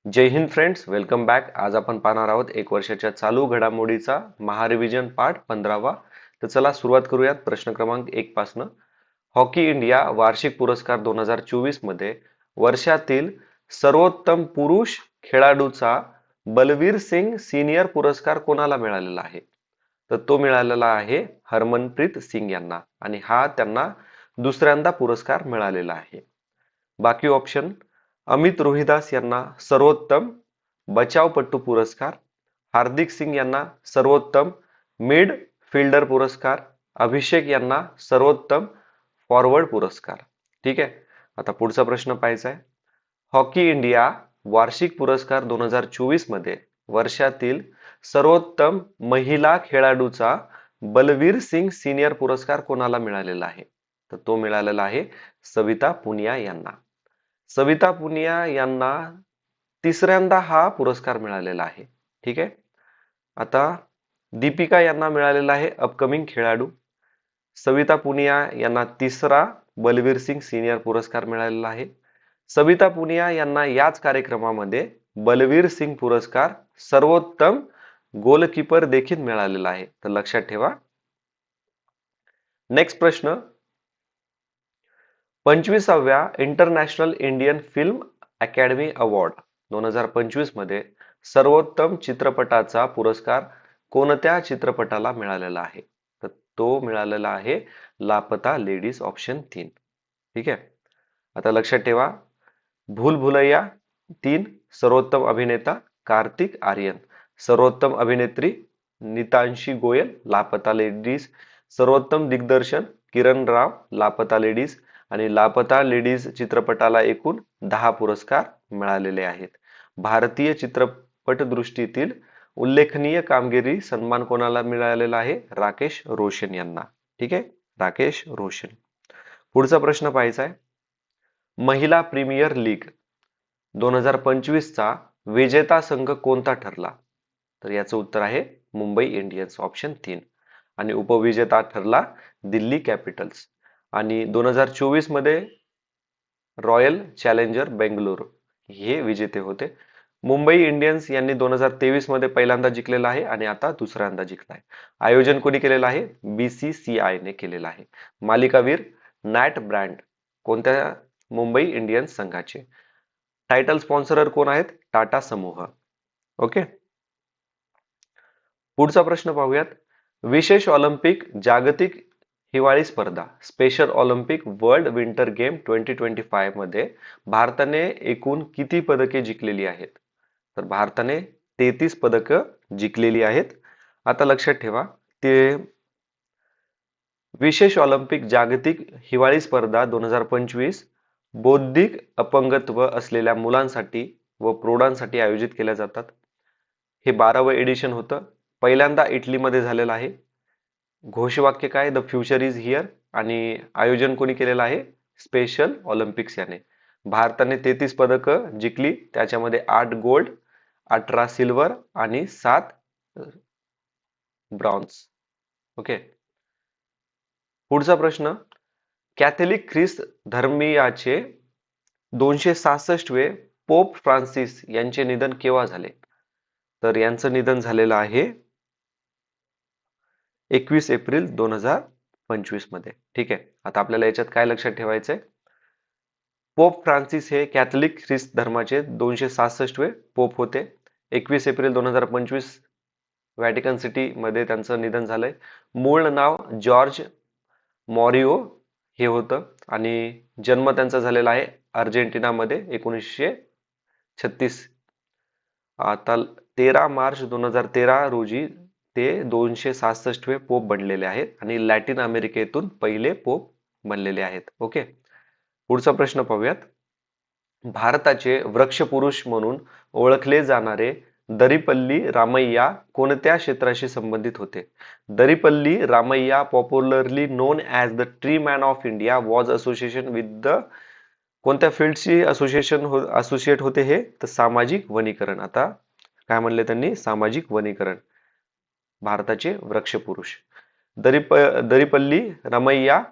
जय Hind friends, welcome back. आज आपण पाहणार आहोत एक वर्षाच्या चालू घडामोडीचा महारिव्हिजन पार्ट 15वा. तर चला सुरुवात करूयात प्रश्न क्रमांक 1 पासनं. हॉकी इंडिया वार्षिक पुरस्कार 2024 मध्ये वर्षातील सर्वोत्तम पुरुष खेळाडूचा बलवीर सिंग सीनियर पुरस्कार कोणाला मिळालेला आहे? तर तो मिळालेला आहे हरमनप्रीत सिंग यांना आणि हा त्यांना दुसऱ्यांदा पुरस्कार मिळालेला आहे. बाकी ऑप्शन: अमित रोहिदास यांना सर्वोत्तम बचावपटू पुरस्कार, हार्दिक सिंग यांना सर्वोत्तम मिड फिल्डर पुरस्कार, अभिषेक यांना सर्वोत्तम फॉरवर्ड पुरस्कार. ठीक आहे. आता पुढचा प्रश्न पाहायचा आहे. हॉकी इंडिया वार्षिक पुरस्कार 2024 मध्ये वर्षातील सर्वोत्तम महिला खेळाडूचा बलवीर सिंग सीनियर पुरस्कार कोणाला मिळालेला आहे? तर तो मिळालेला आहे सविता पुनिया यांना. सविता पुनिया यांना तिसऱ्यांदा हा पुरस्कार मिळालेला आहे. ठीक आहे. आता दीपिका यांना मिळालेला आहे अपकमिंग खेळाडू. सविता पुनिया यांना तिसरा बलवीर सिंग सीनियर पुरस्कार मिळालेला आहे. सविता पुनिया यांना याच कार्यक्रमामध्ये बलवीर सिंग पुरस्कार सर्वोत्तम गोलकीपर देखील मिळालेला आहे. तर लक्षात ठेवा. नेक्स्ट प्रश्न. 25व्या international Indian film academy award 2025 मध्ये सर्वोत्तम चित्रपटाचा पुरस्कार कोणत्या चित्रपटाला मिळालेला आहे? तर तो मिळालेला आहे लापता लेडीज, ऑप्शन 3. ठीक आहे. आता लक्षात ठेवा. भूल भुलैया 3 सर्वोत्तम अभिनेता कार्तिक आर्यन, सर्वोत्तम अभिनेत्री नीतांशी गोयल लापता लेडीज, सर्वोत्तम दिग्दर्शन किरण राव लापता लेडीज आणि लापता लेडीज चित्रपटाला एकूण 10 पुरस्कार मिळालेले आहेत. भारतीय चित्रपट दृष्टीतील उल्लेखनीय कामगिरी सन्मान कोणाला मिळालेला आहे? राकेश रोशन यांना. ठीक आहे. राकेश रोशन. पुढचा प्रश्न पाहायचा आहे. महिला प्रीमियर लीग 2025 चा विजेता संघ कोणता ठरला? तर याचं उत्तर आहे मुंबई इंडियन्स, ऑप्शन 3. आणि उपविजेता ठरला दिल्ली कॅपिटल्स. आणि 2024 मध्ये रॉयल चॅलेंजर बेंगलोर हे विजेते होते. मुंबई इंडियन्स यांनी 2023 मध्ये पहिल्यांदा जिंकलेला आहे आणि आता दुसऱ्यांदा जिंकला आहे. आयोजन कोणी केलेलं आहे? BCCI ने केलेलं आहे. मालिकावीर नॅट ब्रँड कोणत्या मुंबई इंडियन्स संघाचे. टायटल स्पॉन्सरर कोण आहेत? टाटा समूह. ओके. पुढचा प्रश्न पाहूयात. विशेष ऑलिम्पिक जागतिक हिवाळी स्पर्धा special Olympic world winter game 2025 मध्ये भारताने एकूण किती पदके जिंकलेली आहेत? तर भारताने 33 पदकं जिंकलेली आहेत. आता लक्षात ठेवा. ते विशेष ऑलिम्पिक जागतिक हिवाळी स्पर्धा 2025 बौद्धिक अपंगत्व असलेल्या मुलांसाठी व प्रौढांसाठी आयोजित केल्या जातात. हे 12वे एडिशन होतं. पहिल्यांदा इटलीमध्ये झालेलं आहे. घोषवाक्य काय? The future is here. आणि आयोजन कोणी केलेलं आहे? स्पेशल ऑलिम्पिक्स याने. भारताने 33 पदकं जिंकली. त्याच्यामध्ये 8 गोल्ड, 18 सिल्वर आणि 7 ब्रॉन्झ. ओके. पुढचा प्रश्न. कॅथलिक ख्रिस्त धर्मीयाचे 266वे पोप फ्रान्सिस यांचे निधन केव्हा झाले? तर यांचं निधन झालेलं आहे 21 एप्रिल 2025 मध्ये. ठीक आहे. आता आपल्याला याच्यात काय लक्षात ठेवायचंय? पोप फ्रान्सिस हे कॅथलिक ख्रिस्त धर्माचे 266वे पोप होते. 21 एप्रिल 2025 व्हॅटिकन सिटी मध्ये त्यांचं निधन झालंय. मूळ नाव जॉर्ज मॉरिओ हे होतं आणि जन्म त्यांचा झालेला आहे अर्जेंटिनामध्ये 1936. आता 13 मार्च 2013 रोजी ते 266वे पोप बनलेले आहेत आणि लॅटिन अमेरिकेतून पहिले पोप बनलेले आहेत. ओके. पुढचा प्रश्न पाहूयात. भारताचे वृक्षपुरुष म्हणून ओळखले जाणारे दरिपल्ली रामय्या कोणत्या क्षेत्राशी संबंधित होते? Daripalli Ramaiah, popularly known as the tree man of India, was association with the कोणत्या फील्डशी असोसिएट होते हे? तर सामाजिक वनीकरण. आता काय त्यांनी? सामाजिक वनीकरण. भारताचे वृक्षपुरुष दरिपल्ली रामय्या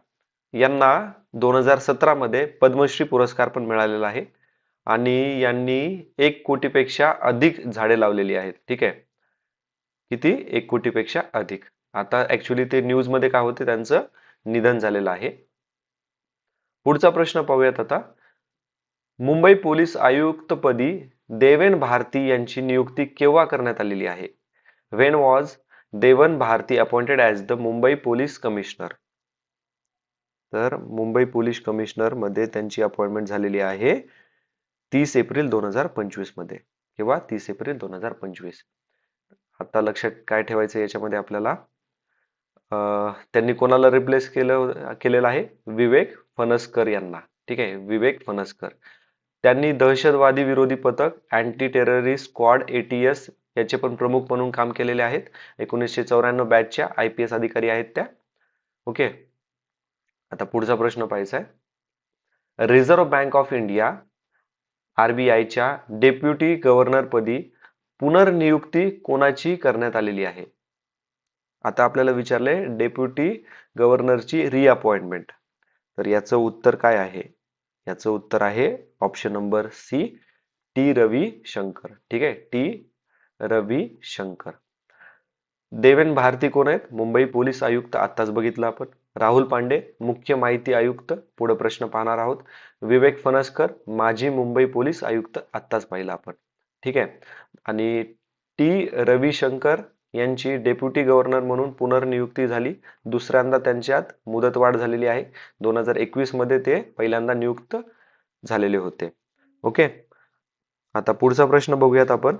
यांना 2017 मध्ये पद्मश्री पुरस्कार पण मिळालेला आहे. आणि यांनी 1 कोटीपेक्षा अधिक झाडे लावलेली आहेत. ठीक आहे. किती? 1 कोटीपेक्षा अधिक. आता ऍक्च्युली ते न्यूज मध्ये काय होते, त्यांचं निधन झालेलं आहे. पुढचा प्रश्न पाहूयात आता. मुंबई पोलीस आयुक्तपदी देवेन भारती यांची नियुक्ती केव्हा करण्यात आलेली आहे? When was Deven Bharti appointed as the Mumbai police commissioner? तर मुंबई पोलीस कमिशनर मध्ये त्यांची अपॉइंटमेंट झालेली आहे 30 एप्रिल 2025 मध्ये. केव्हा? 30 एप्रिल 2025. आता लक्षात काय ठेवायचं याच्यामध्ये आपल्याला, त्यांनी कोणाला रिप्लेस केलेलं आहे? विवेक फणसकर यांना. ठीक आहे, विवेक फणसकर. त्यांनी दहशतवादी विरोधी पथक, अँटी टेररिस्ट स्क्वॉड ATS याचे पण प्रमुख म्हणून काम केलेले आहेत. 1994 बॅचच्या IPS अधिकारी आहेत त्या. ओके. आता पुढचा प्रश्न पाहायचा आहे. रिझर्व्ह बँक ऑफ इंडिया RBIच्या डेप्युटी गव्हर्नरपदी पुनर्नियुक्ती कोणाची करण्यात आलेली आहे? आता आपल्याला विचारले डेप्युटी गव्हर्नरची रिअपॉइंटमेंट. तर याचं उत्तर काय आहे? याचं उत्तर आहे option number C, T Ravishankar. ठीक आहे, टी रविशंकर. देवेन भारती कोण आहेत? मुंबई पोलीस आयुक्त, आत्ताच बघितलं आपण. राहुल पांडे मुख्य माहिती आयुक्त, पुढे प्रश्न पाहणार आहोत. विवेक फणसकर माजी मुंबई पोलीस आयुक्त, आत्ताच पाहिलं आपण. ठीक आहे. आणि टी रविशंकर यांची डेप्युटी गव्हर्नर म्हणून पुनर्नियुक्ती झाली. दुसऱ्यांदा त्यांच्यात मुदतवाढ झालेली आहे. 2021 मध्ये ते पहिल्यांदा नियुक्त झालेले होते. ओके. आता पुढचा प्रश्न बघूयात आपण.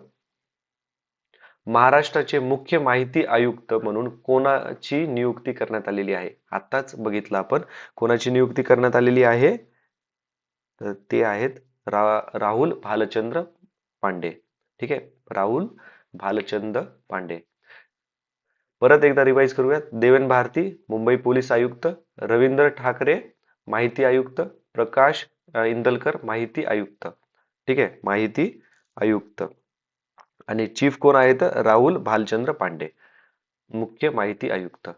महाराष्ट्राचे मुख्य माहिती आयुक्त म्हणून कोणाची नियुक्ती करण्यात आलेली आहे? आताच बघितलं आपण कोणाची नियुक्ती करण्यात आलेली आहे. तर ते आहेत राहुल भालचंद्र पांडे. ठीक आहे, राहुल भालचंद्र पांडे. परत एकदा रिवाइज करूयात. देवेन भारती मुंबई पोलीस आयुक्त, रवींद्र ठाकरे माहिती आयुक्त, प्रकाश इंदलकर माहिती आयुक्त. ठीक आहे, माहिती आयुक्त. आणि चीफ कोण आहेत? राहुल भालचंद्र पांडे, मुख्य माहिती आयुक्त.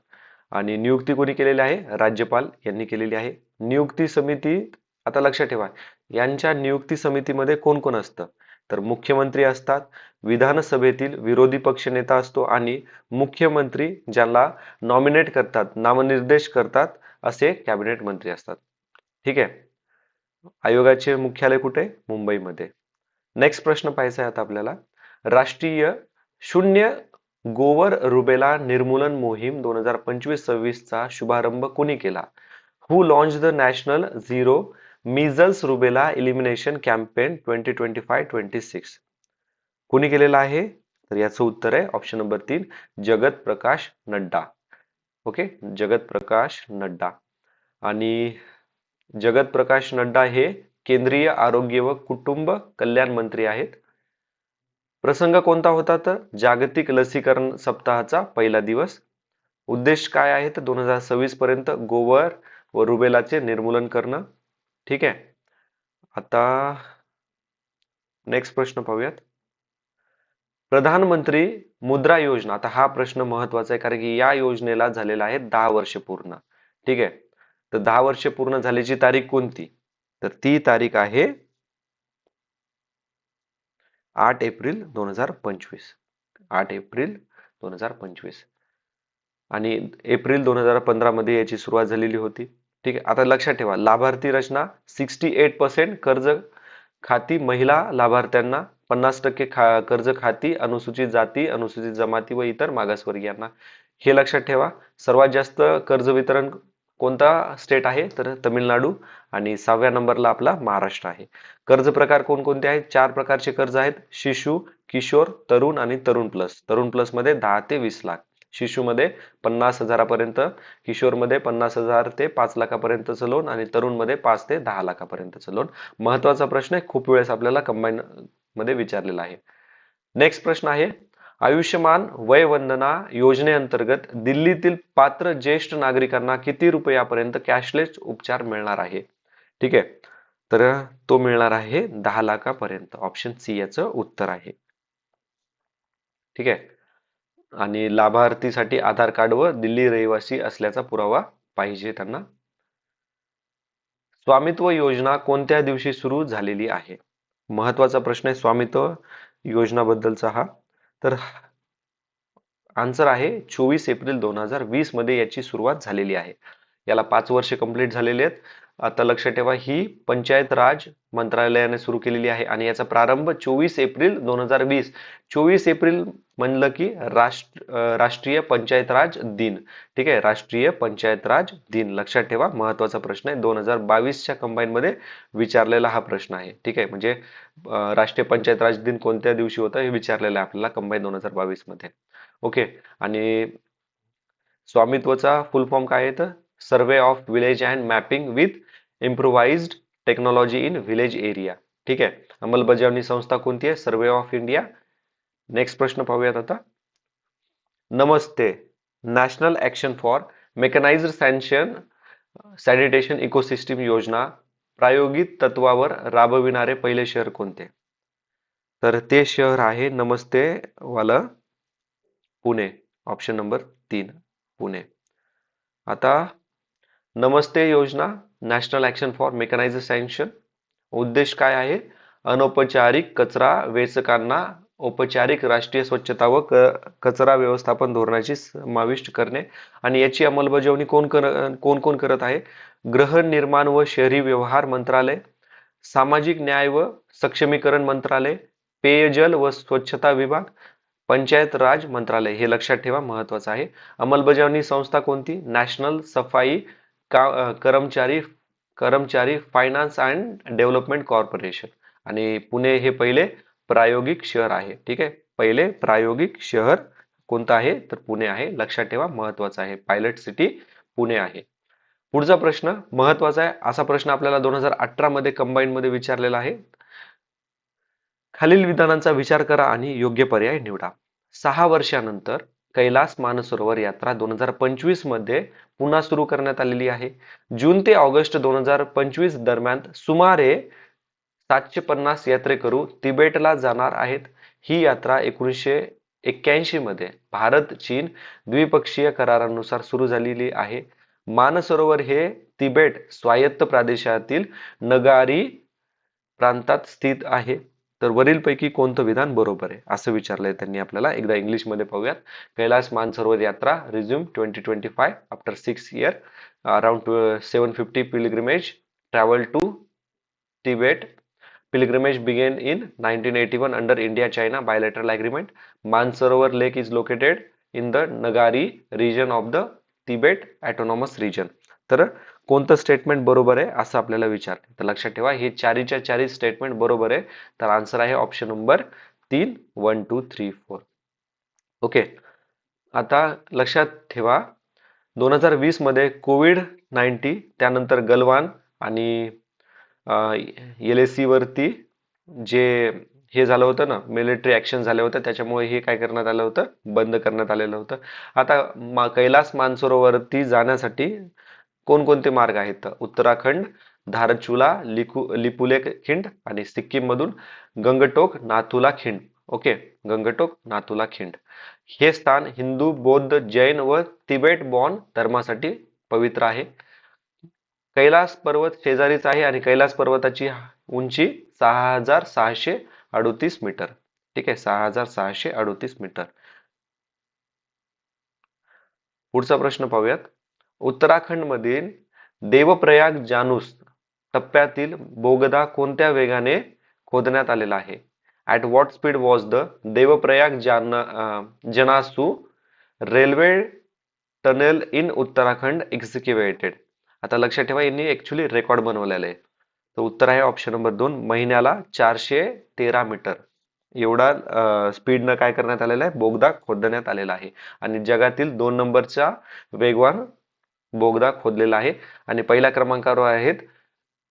आणि नियुक्ती कोणी केलेली आहे? राज्यपाल यांनी केलेली आहे. नियुक्ती समिती, आता लक्षात ठेवा, यांच्या नियुक्ती समितीमध्ये कोण कोण असतं? तर मुख्यमंत्री असतात, विधानसभेतील विरोधी पक्ष नेता असतो आणि मुख्यमंत्री ज्याला नॉमिनेट करतात, नामनिर्देश करतात, असे कॅबिनेट मंत्री असतात. ठीक आहे. आयोगाचे मुख्यालय कुठे? मुंबईमध्ये. नेक्स्ट प्रश्न पाहायचा आहे आता आपल्याला. राष्ट्रीय शून्य गोवर रुबेला निर्मूलन मोहीम 2025-26 चा शुभारंभ कोणी केला? Who launched the national zero measles rubella elimination campaign 2025-26? कोणी केलेला आहे? तर याचं उत्तर आहे option number 3, Jagat Prakash Nadda. Okay, Jagat Prakash Nadda. आणि जगत प्रकाश नड्डा हे केंद्रीय आरोग्य व कुटुंब कल्याण मंत्री आहेत. प्रसंग कोणता होता? तर जागतिक लसीकरण सप्ताहाचा पहिला दिवस. उद्देश काय आहे? तर 2026 पर्यंत गोवर व रुबेलाचे निर्मूलन करणं. ठीक आहे. आता नेक्स्ट प्रश्न पाहूयात. प्रधानमंत्री मुद्रा योजना, आता हा प्रश्न महत्वाचा आहे कारण की या योजनेला झालेला आहे 10 वर्ष पूर्ण. ठीक आहे. तर 10 वर्ष पूर्ण झाल्याची तारीख कोणती? तर ती तारीख आहे 8 एप्रिल 2025. 8 एप्रिल 2025. आणि एप्रिल 2015 मध्ये याची सुरुवात झालेली होती. ठीक आहे. आता लक्षात ठेवा, लाभार्थी रचना 68% कर्ज खाती महिला लाभार्थ्यांना, 50% कर्ज खाती अनुसूचित जाती, अनुसूचित जमाती व इतर मागासवर्गीयांना. हे लक्षात ठेवा. सर्वात जास्त कर्ज वितरण कोणता स्टेट आहे? तर तमिळनाडू. आणि 6व्या नंबरला आपला महाराष्ट्र आहे. कर्ज प्रकार कोणकोणते आहेत? 4 प्रकारचे कर्ज आहेत: शिशु, किशोर, तरुण आणि तरुण प्लस. तरुण प्लस मध्ये 10 ते 20 लाख, शिशुमध्ये 50,000पर्यंत, किशोरमध्ये 50,000 ते 5 लाखापर्यंतचं लोन आणि तरुणमध्ये 5 ते 10 लाखापर्यंतचं लोन. महत्वाचा प्रश्न आहे, खूप वेळेस आपल्याला कंबाईन मध्ये विचारलेला आहे. नेक्स्ट प्रश्न आहे, आयुष्यमान वय वंदना योजनेअंतर्गत दिल्लीतील पात्र ज्येष्ठ नागरिकांना किती रुपयापर्यंत कॅशलेस उपचार मिळणार आहे? ठीक आहे. तर तो मिळणार आहे 10 लाखापर्यंत. ऑप्शन सी याचं उत्तर आहे. ठीक आहे. आणि लाभार्थीसाठी आधार कार्ड व दिल्ली रहिवासी असल्याचा पुरावा पाहिजे त्यांना. स्वामित्व योजना कोणत्या दिवशी सुरू झालेली आहे? महत्वाचा प्रश्न आहे स्वामित्व योजनाबद्दलचा हा. तर आन्सर आहे 24 एप्रिल 2020 मध्ये याची सुरुवात झालेली आहे. याला 5 वर्ष कंप्लीट झालेली आहेत. आता लक्षात ठेवा ही पंचायत राज मंत्रालयाने सुरू केलेली आहे आणि याचा प्रारंभ 24 एप्रिल 2020. 24 एप्रिल म्हणलं की राष्ट्रीय पंचायत राज दिन. ठीक आहे, राष्ट्रीय पंचायत राज दिन लक्षात ठेवा. महत्वाचा प्रश्न आहे, 2022च्या कंबाईन मध्ये विचारलेला हा प्रश्न आहे. ठीक आहे, म्हणजे राष्ट्रीय पंचायत राज दिन कोणत्या दिवशी होता हे विचारलेलं आहे आपल्याला कंबाईन 2022 मध्ये. ओके. आणि स्वामित्वचा फुल फॉर्म काय आहे तर survey of village and mapping with improvised technology in village area. ठीक आहे, अंमलबजावणी संस्था कोणती आहे? Survey of India. नेक्स्ट प्रश्न पाहूयात आता. Namaste national action for mechanised sanitation ecosystem योजना प्रायोगिक तत्वावर राबविणारे पहिले शहर कोणते? तर ते शहर आहे नमस्ते वाला पुणे. Option number 3 Pune. आता नमस्ते योजना national action for mechanised sanitation उद्देश काय आहे? अनौपचारिक कचरा वेचकांना औपचारिक राष्ट्रीय स्वच्छता व कचरा व्यवस्थापन धोरणाची समाविष्ट करणे. आणि याची अंमलबजावणी कोण कोण करत आहे? गृहनिर्माण व शहरी व्यवहार मंत्रालय, सामाजिक न्याय व सक्षमीकरण मंत्रालय, पेयजल व स्वच्छता विभाग, पंचायत राज मंत्रालय. हे लक्षात ठेवा, महत्वाचं आहे. अंमलबजावणी संस्था कोणती? नॅशनल सफाई कर्मचारी फायनान्स अँड डेव्हलपमेंट कॉर्पोरेशन. आणि पुणे हे पहिले प्रायोगिक शहर आहे. ठीक आहे, पहिले प्रायोगिक शहर कोणतं आहे तर पुणे आहे. लक्षात ठेवा, महत्वाचं आहे. पायलट सिटी पुणे आहे. पुढचा प्रश्न महत्वाचा आहे. असा प्रश्न आपल्याला 2018 मध्ये कंबाईन मध्ये विचारलेला आहे. खालील विधानांचा विचार करा आणि योग्य पर्याय निवडा. 6 वर्षानंतर कैलास मानसरोवर यात्रा 2025 मध्ये पुन्हा सुरू करण्यात आलेली आहे. जून ते ऑगस्ट 2025 दरम्यान सुमारे 750 यात्रेकरू तिबेटला जाणार आहेत. ही यात्रा 1981 मध्ये भारत चीन द्विपक्षीय करारानुसार सुरू झालेली आहे. मानसरोवर हे तिबेट स्वायत्त प्रदेशातील नगारी प्रांतात स्थित आहे. तर वरीलपैकी कोणतं विधान बरोबर आहे असं विचारलंय त्यांनी आपल्याला. एकदा इंग्लिश मध्ये पाहूयात. कैलास मानसरोवर यात्रा resume 2025 after 6 years around 750 pilgrimage travel to Tibet. Pilgrimage began in 1981 under India-China bilateral agreement. Mansarovar Lake is located in the Nagari region of the Tibet Autonomous Region. तर कोणतं स्टेटमेंट बरोबर आहे असं आपल्याला विचारते. तर लक्षात ठेवा हे चारीच्या चारी स्टेटमेंट बरोबर आहे. तर आन्सर आहे ऑप्शन नंबर 3 1 2 3 4. ओके. आता लक्षात ठेवा 2020 मध्ये कोविड-19 त्यानंतर गलवान आणि LAC वरती जे हे झालं होतं ना, मिलिटरी ऍक्शन झाले होते, त्याच्यामुळे हे काय करण्यात आलं होतं, बंद करण्यात आलेलं होतं. आता कैलास मानसरोवरती जाण्यासाठी कोणकोणते मार्ग आहेत? उत्तराखंड, धारचुला, लिपुलेख खिंड आणि सिक्कीम मधून गंगटोक, नाथुला खिंड. ओके, गंगटोक, नाथुला खिंड. हे स्थान हिंदू, बौद्ध, जैन व तिबेट बॉर्न धर्मासाठी पवित्र आहे. कैलास पर्वत शेजारीच आहे आणि कैलास पर्वताची उंची 6638 मीटर. ठीक आहे, 6638 मीटर. पुढचा प्रश्न पाहूयात. उत्तराखंड मधील देवप्रयाग जानूस टप्प्यातील बोगदा कोणत्या वेगाने खोदण्यात आलेला आहे? At what speed was the Devprayag Janasu railway tunnel in Uttarakhand executed? आता लक्षात ठेवा यांनी ऍक्च्युली रेकॉर्ड बनवलेला आहे. तर उत्तर आहे ऑप्शन नंबर 2 महिन्याला 413 मीटर एवढा स्पीडनं काय करण्यात आलेला आहे, बोगदा खोदण्यात आलेला आहे. आणि जगातील 2 नंबरचा वेगवान बोगदा खोदलेला आहे. आणि पहिल्या क्रमांकावर आहेत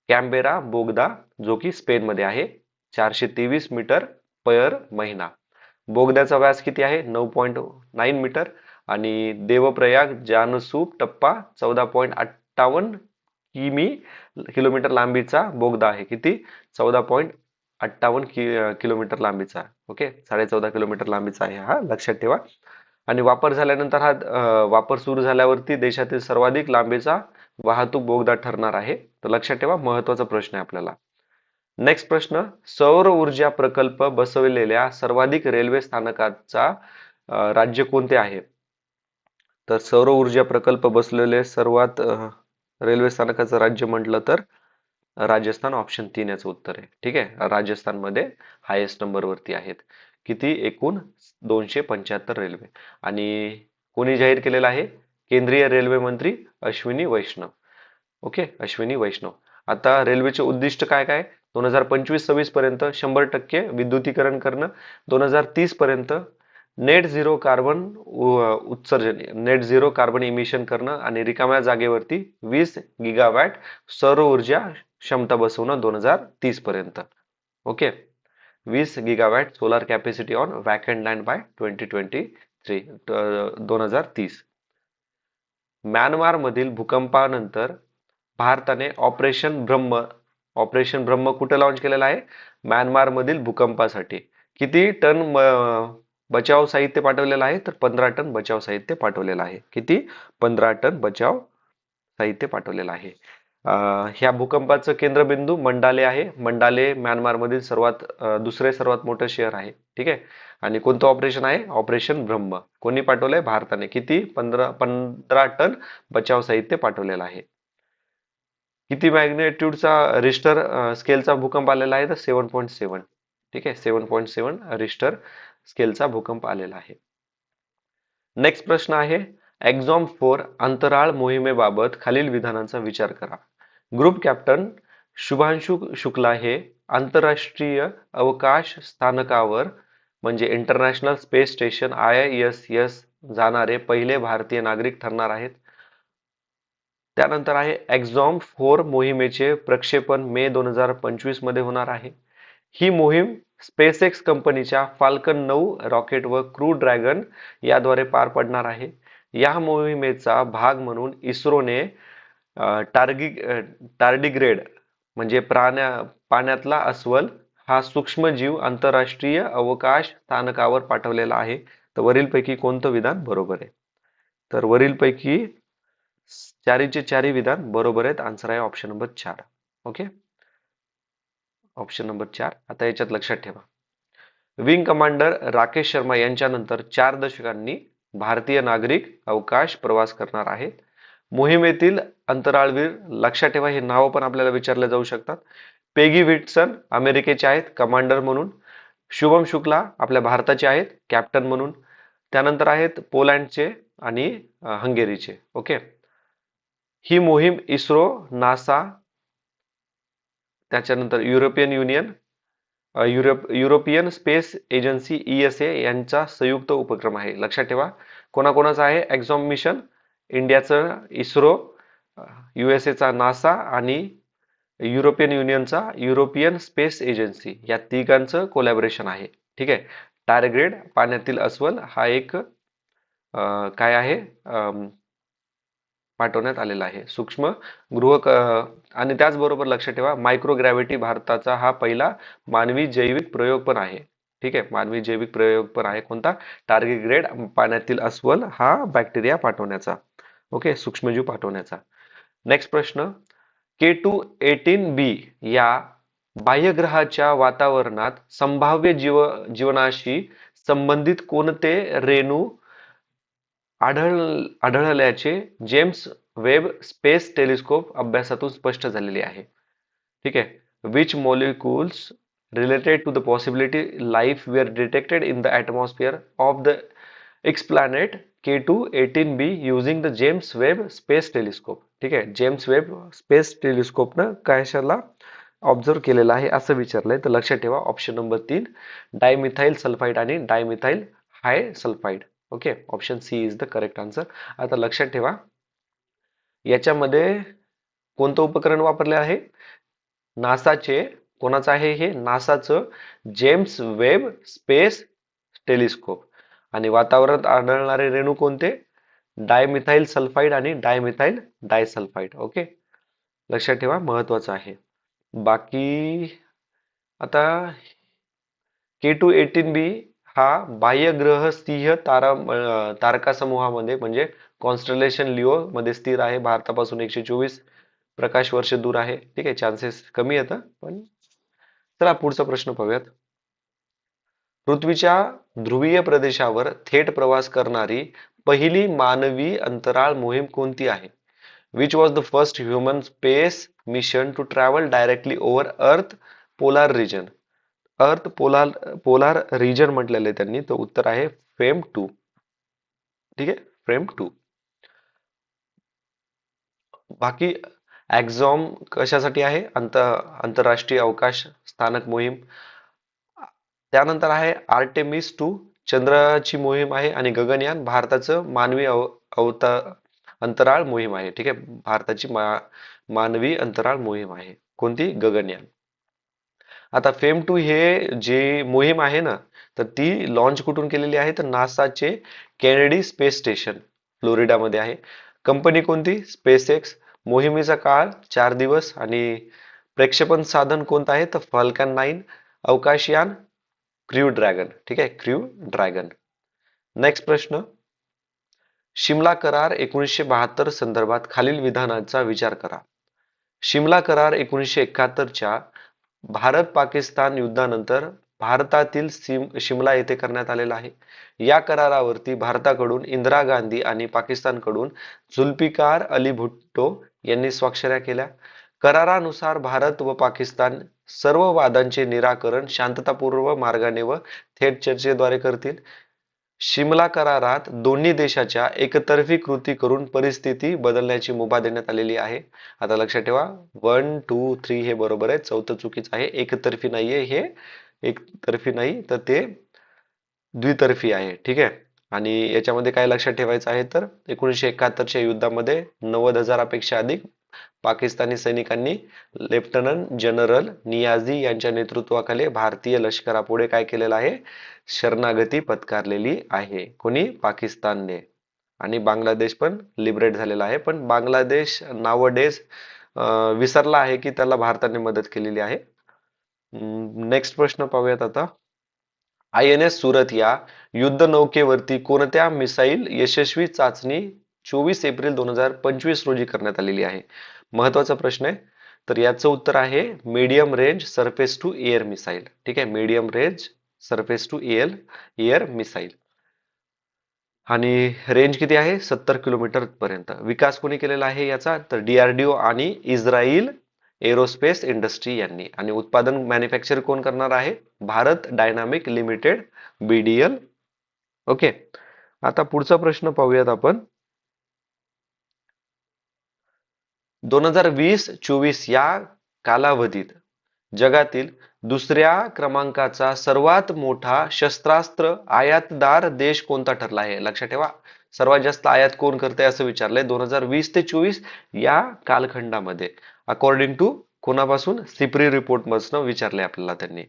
कॅम्बेरा बोगदा जो की स्पेन मध्ये आहे, 423 मीटर पर महिना. बोगद्याचा व्यास किती आहे? 9.9 मीटर. आणि देवप्रयाग जानसू टप्पा 14.58 किलोमीटर लांबीचा बोगदा आहे. किती? 14.58 किलोमीटर लांबीचा. ओके, 14.5 किलोमीटर लांबीचा आहे हा, लक्षात ठेवा. आणि वापर झाल्यानंतर हा वापर सुरू झाल्यावरती देशातील सर्वाधिक लांबीचा वाहतूक बोगदा ठरणार आहे. तर लक्षात ठेवा, महत्वाचा प्रश्न आहे आपल्याला. नेक्स्ट प्रश्न, सौर ऊर्जा प्रकल्प बसवलेल्या सर्वाधिक रेल्वे स्थानकाचा राज्य कोणते आहे? तर सौर ऊर्जा प्रकल्प बसलेले सर्वात रेल्वे स्थानकाचं राज्य म्हटलं तर राजस्थान, ऑप्शन 3 याचं उत्तर आहे. ठीक आहे, राजस्थानमध्ये हायेस्ट नंबर वरती आहेत. किती? एकूण 275 रेल्वे. आणि कोणी जाहीर केलेलं आहे? केंद्रीय रेल्वे मंत्री अश्विनी वैष्णव. ओके, अश्विनी वैष्णव. आता रेल्वेचे उद्दिष्ट काय काय? 2025-26 पर्यंत 100% विद्युतीकरण करणं, 2030 पर्यंत नेट झिरो कार्बन उत्सर्जन, नेट झिरो कार्बन इमिशन करणं आणि रिकाम्या जागेवरती 20 गिगावॅट सौर ऊर्जा क्षमता बसवणं 2030 पर्यंत. Okay, 20 gigawatt solar capacity on vacant land by 2023 2030. Myanmar मधील भूकंपानंतर भारताने ऑपरेशन ब्रह्म कुठे लॉन्च केलेला आहे? म्यानमार मधील भूकंपासाठी. किती टन बचाव साहित्य पाठवलेलं आहे? तर 15 टन बचाव साहित्य पाठवलेलं आहे. किती? 15 टन बचाव साहित्य पाठवलेलं आहे. ह्या भूकंपाचं केंद्रबिंदू मंडाले आहे. मंडाले म्यानमारमधील दुसरे सर्वात मोठं शहर आहे. ठीक आहे. आणि कोणतं ऑपरेशन आहे? ऑपरेशन ब्रह्म. कोणी पाठवलंय? भारताने. किती? 15 टन बचाव साहित्य पाठवलेलं आहे. किती मॅग्नेट्यूडचा रिश्टर स्केलचा भूकंप आलेला आहे? तर 7.7. ठीक आहे, 7.7 रिश्टर स्केलचा भूकंप आलेला आहे. नेक्स्ट प्रश्न आहे, एक्झॉम 4 अंतराळ मोहिमेबाबत खालील विधानांचा विचार करा. ग्रुप कॅप्टन शुभांशु शुक्ला हे आंतरराष्ट्रीय अवकाश स्थानकावर म्हणजे इंटरनॅशनल स्पेस स्टेशन ISS जाणारे पहिले भारतीय नागरिक ठरणार आहेत. त्यानंतर आहे, एक्झॉम 4 मोहिमेचे प्रक्षेपण मे 2025 मध्ये होणार आहे. ही मोहीम स्पेसएक्स कंपनीच्या फाल्कन 9 रॉकेट व क्रू ड्रॅगन याद्वारे पार पडणार आहे. या मोहिमेचा भाग म्हणून इस्रोने टार्डिग्रेड म्हणजे पाण्यातला अस्वल हा सूक्ष्मजीव आंतरराष्ट्रीय अवकाश स्थानकावर पाठवलेला आहे. तर वरीलपैकी कोणतं विधान बरोबर आहे? तर वरीलपैकी चारीचे चारी विधान बरोबर आहेत. आन्सर आहे option number 4. Okay, option number 4. आता याच्यात लक्षात ठेवा, विंग कमांडर राकेश शर्मा यांच्यानंतर 4 दशकांनी भारतीय नागरिक अवकाश प्रवास करणार आहेत. मोहिमेतील अंतराळवीर, लक्षात ठेवा हे नाव पण आपल्याला विचारले जाऊ शकतात. पेगी व्हिटसन अमेरिकेचे आहेत कमांडर म्हणून. शुभम शुक्ला आपल्या भारताचे आहेत कॅप्टन म्हणून. त्यानंतर आहेत पोलंडचे आणि हंगेरीचे. ओके, ही मोहीम इस्रो, नासा, त्याच्यानंतर European union, European space agency ESA यांचा संयुक्त उपक्रम आहे. लक्षात ठेवा कोणाकोणाचा आहे एक्झॉम मिशन? इंडियाचं इस्रो, USA चा नासा आणि युरोपियन युनियनचा युरोपियन स्पेस एजन्सी, या तिघांचं कोलॅबोरेशन आहे. ठीक आहे. टारग्रेड पाण्यातील अस्वल हा एक काय आहे पाठवण्यात आलेला आहे सूक्ष्म गृह. आणि त्याचबरोबर लक्षात ठेवा मायक्रोग्रॅव्हिटी भारताचा हा पहिला मानवी जैविक प्रयोग पण आहे. ठीक आहे, मानवी जैविक प्रयोग पण आहे. कोणता? टार्गेग्रेड पाण्यातील अस्वल हा बॅक्टेरिया पाठवण्याचा. ओके, सूक्ष्मजीव पाठवण्याचा. नेक्स्ट प्रश्न, K2-18b या बाह्यग्रहाच्या वातावरणात संभाव्य जीवनाशी संबंधित कोणते रेणू आढळल्याचे जेम्स वेब स्पेस टेलिस्कोप अभ्यासातून स्पष्ट झालेले आहे. ठीक आहे, which molecules related to the possibility life were detected in the atmosphere of the exoplanet K2-18b using the James Webb Space Telescope. ठीक आहे, जेम्स वेब स्पेस टेलिस्कोपनं कशाला ऑब्झर्व केलेलं आहे असं विचारलंय. तर लक्षात ठेवा ऑप्शन नंबर 3 डायमिथाइल सल्फाइड आणि dimethyl high sulphide. Okay, option C is the correct answer. आता लक्षात ठेवा याच्यामध्ये कोणतं उपकरण वापरले आहे? नासाचे. कोणाचं आहे हे? नासाचं जेम्स वेब स्पेस टेलिस्कोप. आणि वातावरणात आढळणारे रेणू कोणते? डायमिथाइल सल्फाइड आणि डायमिथाइल डायसल्फाइड. ओके, लक्षात ठेवा महत्वाचं आहे. बाकी आता K2-18b हा बाह्यग्रह सिंह तारका समूहामध्ये म्हणजे कॉन्स्टलेशन लिओ मध्ये स्थिर आहे. भारतापासून 124 प्रकाश वर्ष दूर आहे. ठीक आहे, चान्सेस कमी येतं पण चला पुढचा प्रश्न पाहूयात. पृथ्वीच्या ध्रुवीय प्रदेशावर थेट प्रवास करणारी पहिली मानवी अंतराळ मोहीम कोणती आहे? Which was the first human space mission to travel directly over Earth polar region? अर्थ पोलार रिजन म्हटलेलं आहे त्यांनी, तर उत्तर आहे फेम 2. ठीक आहे, फेम 2. बाकी एक्झॉम कशासाठी आहे? आंतरराष्ट्रीय अवकाश स्थानक मोहीम. त्यानंतर आहे आर्टेमिस 2 चंद्राची मोहीम आहे, आणि गगनयान भारताचं मानवी अंतराळ मोहीम आहे. ठीक आहे, भारताची मानवी अंतराळ मोहीम आहे कोणती? गगनयान. आता फेम 2 हे जे मोहीम आहे ना, तर ती लॉन्च कुठून केलेली आहे? तर नासाचे केनेडी स्पेस स्टेशन फ्लोरिडामध्ये आहे. कंपनी कोणती? Space x. मोहिमेचा काळ 4 दिवस, आणि प्रक्षेपण साधन कोणतं आहे? तर फाल्कन 9 अवकाशयान, क्र्यू ड्रॅगन. ठीक आहे, क्र्यू ड्रॅगन. नेक्स्ट प्रश्न. शिमला करार 1972 संदर्भात खालील विधानाचा विचार करा. शिमला करार 1971च्या भारत पाकिस्तान युद्धानंतर भारतातील शिमला येथे करण्यात आलेला आहे. या करारावरती भारताकडून इंदिरा गांधी आणि पाकिस्तानकडून जुल्फिकार अली भुट्टो यांनी स्वाक्षऱ्या केल्या. करारानुसार भारत व पाकिस्तान सर्व वादांचे निराकरण शांततापूर्व मार्गाने व थेट चर्चेद्वारे करतील. शिमला करारात दोन्ही देशाच्या एकतर्फी कृती करून परिस्थिती बदलण्याची मुभा देण्यात आलेली आहे. आता लक्षात ठेवा, 1 2 3 हे बरोबर आहे, चौथं चुकीचं आहे. एकतर्फी नाहीये, हे एकतर्फी नाही, तर ते द्वितर्फी आहे. ठीक आहे, आणि याच्यामध्ये काय लक्षात ठेवायचं आहे, तर 1971च्या युद्धामध्ये 90,000पेक्षा अधिक पाकिस्तानी सैनिकांनी लेफ्टनंट जनरल नियाझी यांच्या नेतृत्वाखाली भारतीय लष्करापुढे काय केलेलं आहे? शरणागती पत्कारलेली आहे. कोणी? पाकिस्तानने. आणि बांगलादेश पण लिबरेट झालेला आहे, पण बांगलादेश नावडेज विसरला आहे की त्याला भारताने मदत केलेली आहे. नेक्स्ट प्रश्न पाहूयात आता. INS सुरत या युद्धनौकेवरती कोणत्या मिसाईल यशस्वी चाचणी 24 एप्रिल 2025 रोजी करण्यात आलेली आहे? महत्वाचा प्रश्न आहे. तर याचं उत्तर आहे medium range surface to air missile. ठीक आहे, medium range surface to air missile. आणि रेंज किती आहे? 70 किलोमीटर पर्यंत. विकास कोणी केलेला आहे याचा? तर DRDO आणि इस्रायल एरोस्पेस इंडस्ट्री यांनी. आणि उत्पादन मॅन्युफॅक्चर कोण करणार आहे? Bharat dynamic limited, BDL. Okay, आता पुढचा प्रश्न पाहूयात आपण. 2020-24 या कालावधीत जगातील दुसऱ्या क्रमांकाचा सर्वात मोठा शस्त्रास्त्र आयातदार देश कोणता ठरला आहे? लक्षात ठेवा, सर्वात जास्त आयात कोण करते असं विचारलंय 2020 ते 24 या कालखंडामध्ये. अकॉर्डिंग टू कोणापासून? सिप्री रिपोर्ट मधून विचारलंय आपल्याला त्यांनी.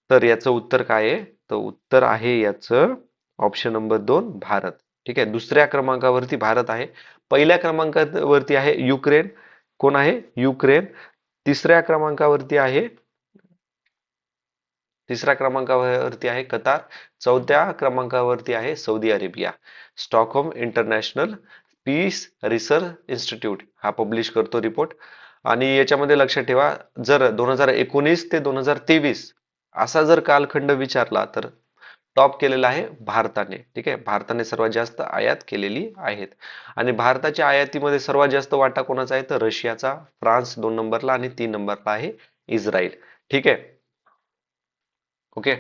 तर याचं उत्तर काय आहे? तर उत्तर आहे याचं ऑप्शन नंबर 2, भारत. ठीक आहे, दुसऱ्या क्रमांकावरती भारत आहे. पहिल्या क्रमांकावरती आहे युक्रेन. कोण आहे? युक्रेन. तिसऱ्या क्रमांकावरती आहे कतार. चौथ्या क्रमांकावरती आहे Saudi Arabia. Stockholm International Peace Research Institute हा पब्लिश करतो रिपोर्ट. आणि याच्यामध्ये लक्षात ठेवा, जर 2019 ते 2023 असा जर कालखंड विचारला तर टॉप केलेला आहे भारताने. ठीक आहे, भारताने सर्वात जास्त आयात केलेली आहेत. आणि भारताच्या आयातीमध्ये सर्वात जास्त वाटा कोणाचा आहे? तर रशियाचा. फ्रान्स 2 नंबरला, आणि 3 नंबरला आहे इस्रायल. ठीक आहे, ओके.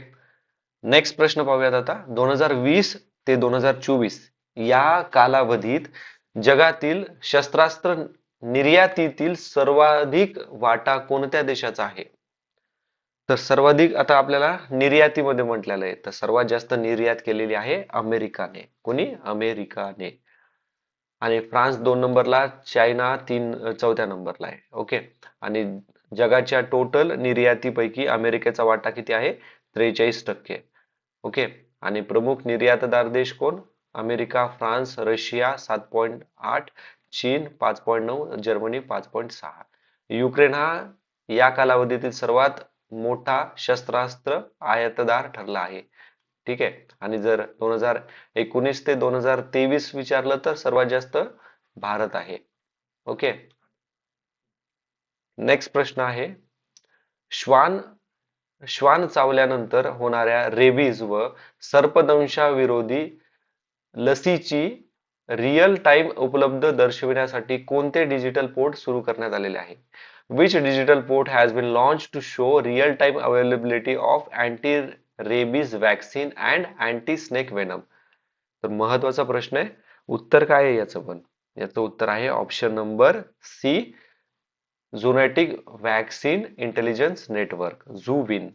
नेक्स्ट प्रश्न पाहूयात आता. 2020 ते 2024 या कालावधीत जगातील शस्त्रास्त्र निर्यातीतील सर्वाधिक वाटा कोणत्या देशाचा आहे? तर सर्वाधिक आता आपल्याला निर्यातीमध्ये म्हटलेलं आहे, तर सर्वात जास्त निर्यात केलेली आहे अमेरिकाने. कोणी? अमेरिकाने. आणि फ्रान्स 2 नंबरला, चायना चौथ्या नंबरला आहे. ओके, आणि जगाच्या टोटल निर्यातीपैकी अमेरिकेचा वाटा किती आहे? 43%. ओके, आणि प्रमुख निर्यातदार देश कोण? अमेरिका, फ्रान्स, रशिया 7.8, चीन 5.9, जर्मनी 5.6. युक्रेन हा या कालावधीतील सर्वात मोठा शस्त्रास्त्र आयातदार ठरला आहे. ठीक आहे, आणि जर 2019 ते 2023 विचारलं तर सर्वात जास्त भारत आहे. ओके, नेक्स्ट प्रश्न आहे. श्वान श्वान चावल्यानंतर होणाऱ्या रेबीज व सर्पदंशाविरोधी लसीची रिअल टाइम उपलब्ध दर्शविण्यासाठी कोणते डिजिटल पोर्ट सुरू करण्यात आलेले आहे? Which digital port has been launch to show real time availability of anti rabies vaccine and anti snake venom? तर महत्वाचा प्रश्न आहे. उत्तर काय आहे याचं पण? याचं उत्तर आहे option number C, zoonotic vaccine intelligence network, Zoovin.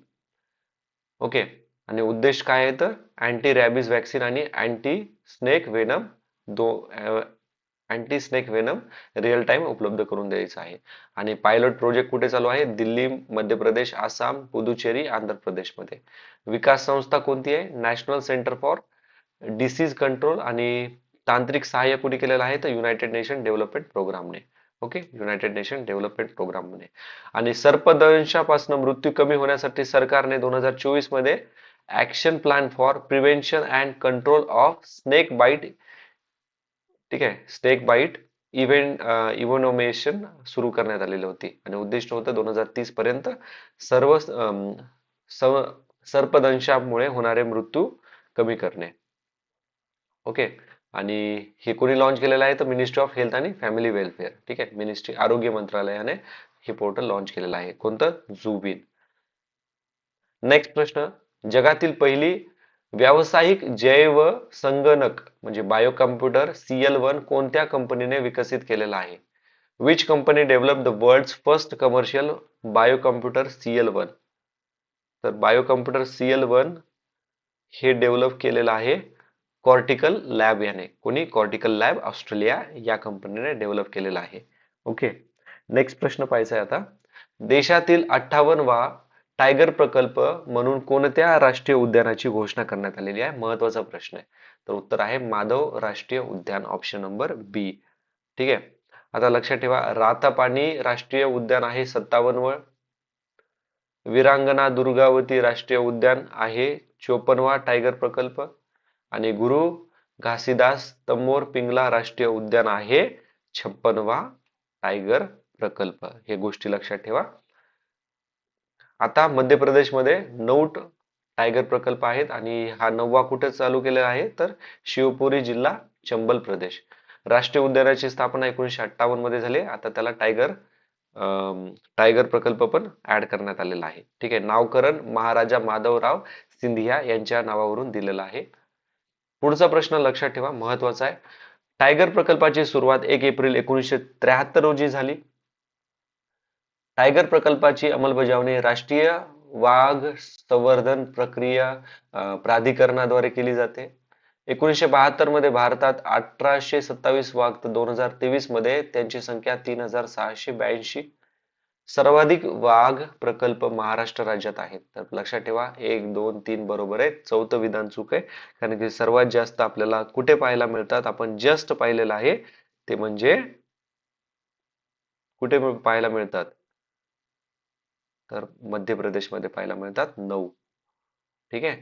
Okay. आणि उद्देश काय आहे तर अँटी रॅबिज व्हॅक्सिन आणि स्नेक वेनम दो anti snake venom real time उपलब्ध करून द्यायचं आहे. आणि पायलट प्रोजेक्ट कुठे चालू आहे? दिल्ली, मध्य प्रदेश, आसाम, पुदुचेरी, आंध्र प्रदेशमध्ये. विकास संस्था कोणती आहे? National Centre for Disease Control. आणि तांत्रिक सहाय्य कुठे केलेलं आहे? तर युनायटेड नेशन डेव्हलपमेंट प्रोग्रामने. ओके, युनायटेड नेशन डेव्हलपमेंट प्रोग्रामने. आणि सर्पदंशापासून मृत्यू कमी होण्यासाठी सरकारने 2024 मध्ये action plan for prevention and control of snake bite, ठीक आहे, स्नेक बाईट इव्हॅन्युएशन सुरू करण्यात आलेली होती. आणि उद्दिष्ट होतं 2030 पर्यंत सर्व सर्पदंशामुळे होणारे मृत्यू कमी करणे. ओके. आणि हे कोणी लॉन्च केलेलं आहे? तर मिनिस्ट्री ऑफ हेल्थ आणि फॅमिली वेलफेअर. ठीक आहे, मिनिस्ट्री आरोग्य मंत्रालयाने हे पोर्टल लॉन्च केलेलं आहे. कोणतं? झूबिन. नेक्स्ट प्रश्न. जगातील पहिली व्यावसायिक जैव संगणक म्हणजे बायो कम्प्युटर CL1 कोणत्या कंपनीने विकसित केलेला आहे? Which company develop the world first commercial bio computer CL1? तर बायो कम्प्युटर CL1 हे डेव्हलप केलेलं आहे कॉर्टिकल लॅब याने. कोणी? कॉर्टिकल लॅब, ऑस्ट्रेलिया या कंपनीने डेव्हलप केलेला आहे. ओके. नेक्स्ट प्रश्न पाहायचा आहे आता. देशातील 58वा टायगर प्रकल्प म्हणून कोणत्या राष्ट्रीय उद्यानाची घोषणा करण्यात आलेली आहे? महत्वाचा प्रश्न आहे. तर उत्तर आहे माधव राष्ट्रीय उद्यान, ऑप्शन नंबर बी. ठीक आहे. आता लक्षात ठेवा, रातापानी राष्ट्रीय उद्यान आहे 57व. वीरांगना दुर्गावती राष्ट्रीय उद्यान आहे 54वा टायगर प्रकल्प. आणि गुरु घासीदास तमोर पिंगला राष्ट्रीय उद्यान आहे 56वा टायगर प्रकल्प. हे गोष्टी लक्षात ठेवा. आता मध्य प्रदेशमध्ये 9 टायगर प्रकल्प आहेत आणि हा 9वा कुठे चालू केलेला आहे? तर शिवपुरी जिल्हा, चंबल प्रदेश. राष्ट्रीय उद्यानाची स्थापना 1958 मध्ये झाली. आता त्याला टायगर प्रकल्प पण ऍड करण्यात आलेला आहे. ठीक आहे. नावकरण महाराजा माधवराव सिंधिया यांच्या नावावरून दिलेलं आहे. पुढचा प्रश्न लक्षात ठेवा, महत्वाचा आहे. टायगर प्रकल्पाची सुरुवात 1 एप्रिल 1973 रोजी झाली. टायगर प्रकल्पाची अंमलबजावणी राष्ट्रीय वाघ संवर्धन प्रक्रिया प्राधिकरणाद्वारे केली जाते. 1972 मध्ये भारतात 1827 वाघ, तर 2023 मध्ये त्यांची संख्या 3682. सर्वाधिक वाघ प्रकल्प महाराष्ट्र राज्यात आहेत. तर लक्षात ठेवा, 1, 2, 3 बरोबर आहे. चौथं विधान चूक आहे, कारण की सर्वात जास्त आपल्याला कुठे पाहायला मिळतात? आपण जस्ट पाहिलेलं आहे ते म्हणजे कुठे पाहायला मिळतात? तर मध्य प्रदेशमध्ये पाहायला मिळतात 9. ठीक आहे.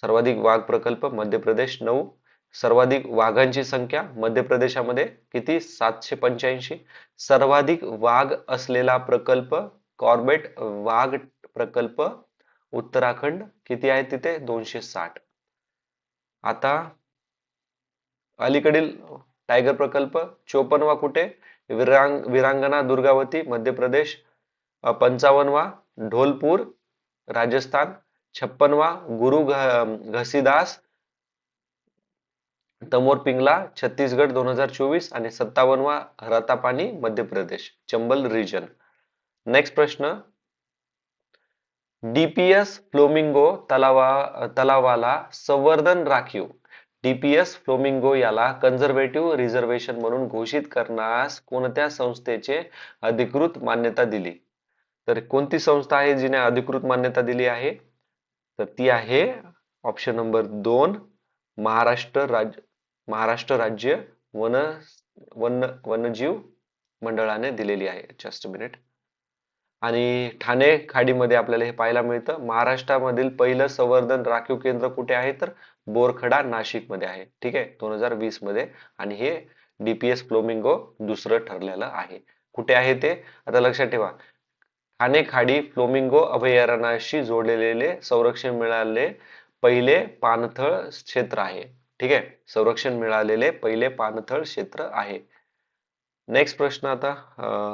सर्वाधिक वाघ प्रकल्प मध्य प्रदेश 9. सर्वाधिक वाघांची संख्या मध्य प्रदेशामध्ये किती? 785. सर्वाधिक वाघ असलेला प्रकल्प कॉर्बेट वाघ प्रकल्प उत्तराखंड, किती आहे तिथे? 260. आता अलीकडील टायगर प्रकल्प 54वा कुठे? वीरांगना दुर्गावती मध्य प्रदेश. 55वा ढोलपूर राजस्थान. 56वा गुरु घसीदास तमोर पिंगला छत्तीसगड 2024. आणि 57वा रतापानी मध्य प्रदेश, चंबल रिजन. नेक्स्ट प्रश्न. डीपीएस फ्लोमिंगो तलावाला संवर्धन राखीव, डीपीएस फ्लोमिंगो याला कन्झर्वेटिव्ह रिझर्वेशन म्हणून घोषित करण्यास कोणत्या संस्थेचे अधिकृत मान्यता दिली? तर कोणती संस्था आहे जिने अधिकृत मान्यता दिली आहे? तर ती आहे ऑप्शन नंबर 2, महाराष्ट्र राज्य वन्यजीव मंडळाने दिलेली आहे. Just minute. आणि ठाणे खाडीमध्ये आपल्याला हे पाहायला मिळतं. महाराष्ट्रामधील पहिलं संवर्धन राखीव केंद्र कुठे आहे? तर बोरखडा, नाशिक मध्ये आहे. ठीक आहे, 2020 मध्ये. आणि हे डीपीएस फ्लोमिंगो दुसरं ठरलेलं आहे. कुठे आहे ते? आता लक्षात ठेवा, ठाणे खाडी फ्लोमिंगो अभयारण्याशी जोडलेले संरक्षण मिळालेले पहिले पाणथळ क्षेत्र आहे. ठीक आहे, संरक्षण मिळालेले पहिले पाणथळ क्षेत्र आहे. नेक्स्ट प्रश्न आता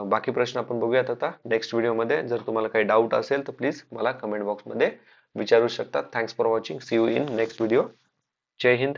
बाकी प्रश्न आपण बघूयात आता नेक्स्ट व्हिडिओमध्ये. जर तुम्हाला काही डाऊट असेल तर प्लीज मला कमेंट बॉक्समध्ये विचारू शकता. Thanks for watching. See you in next video. जय हिंद.